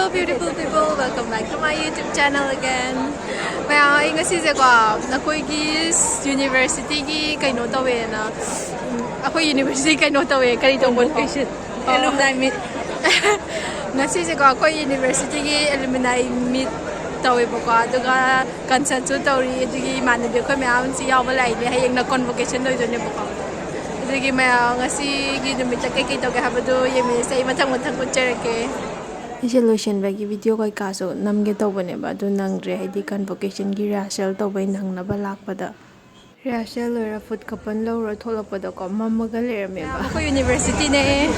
Hello beautiful people, welcome back to my YouTube channel again. May ngasi se ko nakoy university gi kaino tawe na. Ako university kaino tawe kari tong vacation. Alumni meet. Ngasi se ko university gi alumni meet tawe ba ko aduga concert chu tauri adugi manabe ko mayam si yaw balai ni hayeng na convocation doi doi ne ba ko. Adugi may ngasi gi numit ta kai taw ga habadu yemi sai mathang ko cherke. Resolution bagi video koi kaso namge tawbane ba du nangre haidi convocation gi rehearsal tawbai nangna ba lakpada rehearsal lora food kapan lora tholapada ko mammaga lerame ba ko university ne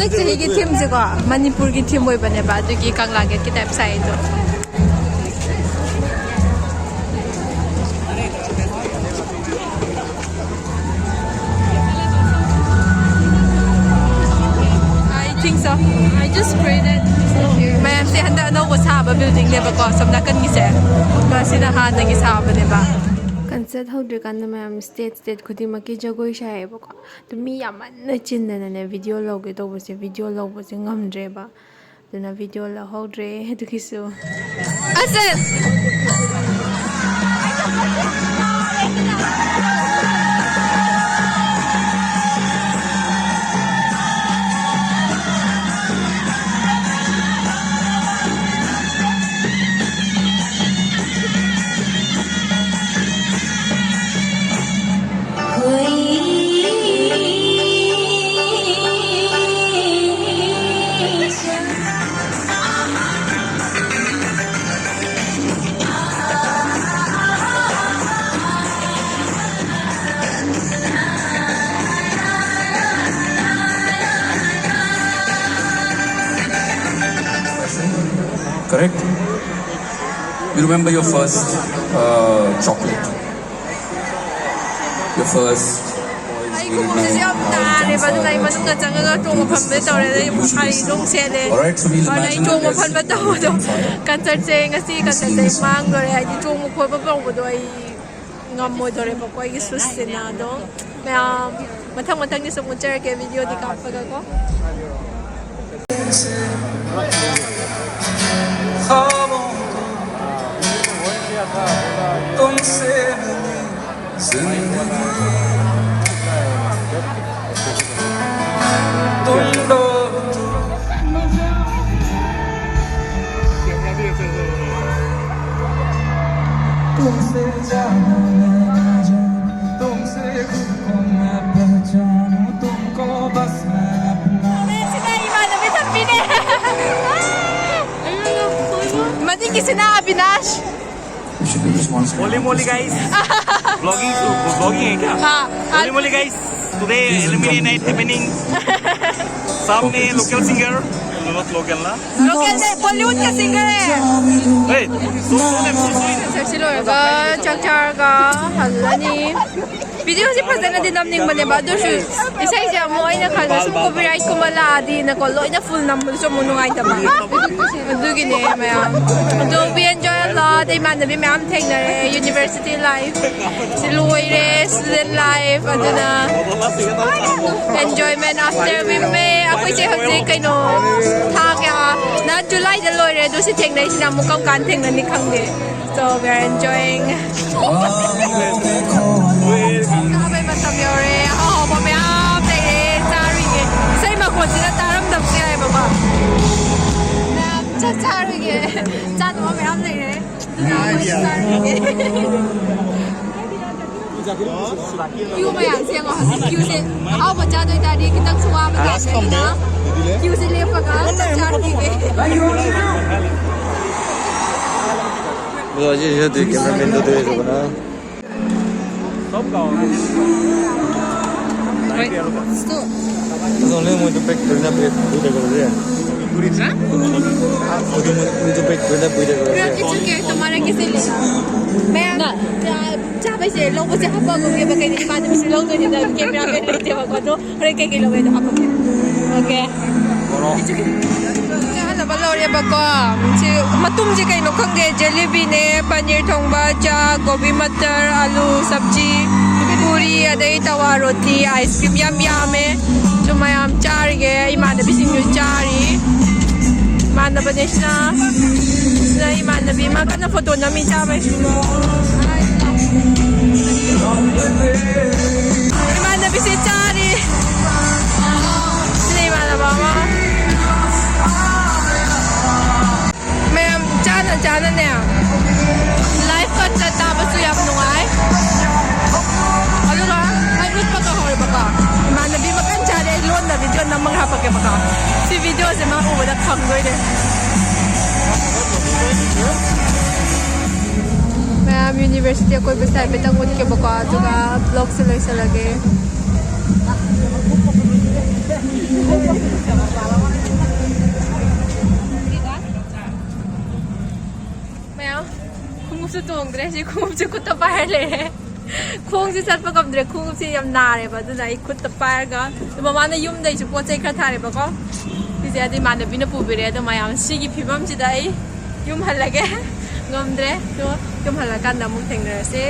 next gi team se ko manipur gi team oi bane ba du gi Kangla ge ki type sai do So I just sprayed it. Man, si handa no was haba building ne ba ko samna kan gi se. Ka sina ha na gi saba ne ba. Concert hodre kan na ma'am state khudi ma ki jagoi shai ba ko. To mi yaman na chin na ne video log to bo se video log bo se ngamdre ba. To na video la hodre to ki so. Asen. Correct? You remember your first chocolate? Your first Alright, so we'll imagine तुमसे जानो मैं जानूं तुमसे खुद को मैं पहचानूं तुमको बस मैं अपना Mati kisina Abinash. Holy moly guys. Vlogging है क्या? Holy moly guys. Today Alumini night happening. सामने local singer. Not local ना. Local है Bollywood का singer है. Hey, so Silo का चक्कर का हल्लानी. Video si present din namning mane ba do shu isa isa mo ay nakala so copyright ko maladi na ko loy na full number so mo nung ay ta ba do gini maya do we enjoy a lot ay man nabi ma'am take na university life si Leire student life aduna enjoyment after we may ako si hadi kay no tha kya na July de Leire do si take na sina mo kang kan take na ni khang de so we are enjoying Kabe matam yore, oh, pamiyam de sari ke. Say ma ko sila taram dam sila ba ba. Na cha sari ke. Cha no pamiyam de re. Na sari ke. Kyu ma yang siang ko hasi kyu se. Aw ba cha doi ta di kitang suwa ba ka na. Kyu se le pa ka cha sari ke. Bây giờ thì cameraman tôi đưa rồi đó. Only muito pek turna pek bude gore. Kurita? Only muito pek turna bude gore. It's okay, tomorrow kisi le. Main cha bai se lo bo se hapa ko ke ba kai ni ba ni se lo to ni da camera pe ni te ba ko to ore ke ke lo be hapa ke. Okay. Cha la ba lo re ba ko. Chi matum ji kai no khang de jalebi ne paneer thongba cha gobi matar alu sabji puri adai tawa roti ice cream yam yam So mayam chari ge imanabi singyu chari. Imanabi ne sina imanabi makana photo na mi chari. Imanabi si chari. Sina imanaba ma. Mayam chana ne. Life ka chata basu yap nungai. Aduga, ay ut pa ka hor baka. Imanabi makan chari ay loan na video na manghapag ke baka. Si video se mga uwada khanggoy de. Mayam university ako ibasay bitang ut ke baka. Aduga vlog sa lagi. Mayam, khungupsu tongdre si khungupsu kutta paile. Khongsu satpa kamdre khungupsu yam nare ba duna I kutta pairga. Mama na yum dai chu pochai khara thare ba ko. Dise adi manabi na pubire do mayam sigi phibam chi dai yum halage ngamdre to yum halakan na mu thengra se.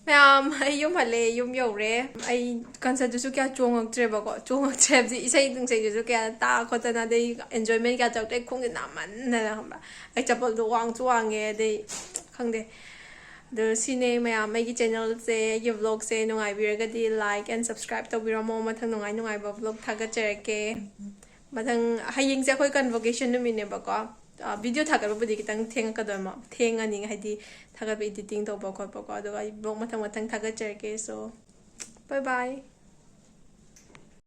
Mayam ay yum hale yum yore ay concert du su kya chongak tre ba ko chongak tre ji isai dung sai du kya ta ko ta na dei enjoyment kya chak te khong na man na ba ay chapal do wang chuang ge dei khang de the sine mayam mai gi channel se ye vlog se nungai biraga di like and subscribe to biramo mathang nungai ba vlog thaga cherke mathang haying se khoi convocation nu mine ba ko video thagar budi kitang theng ka do ma theng ani haidi thagar editing to ba ko do blog mathang thaga cherke so bye bye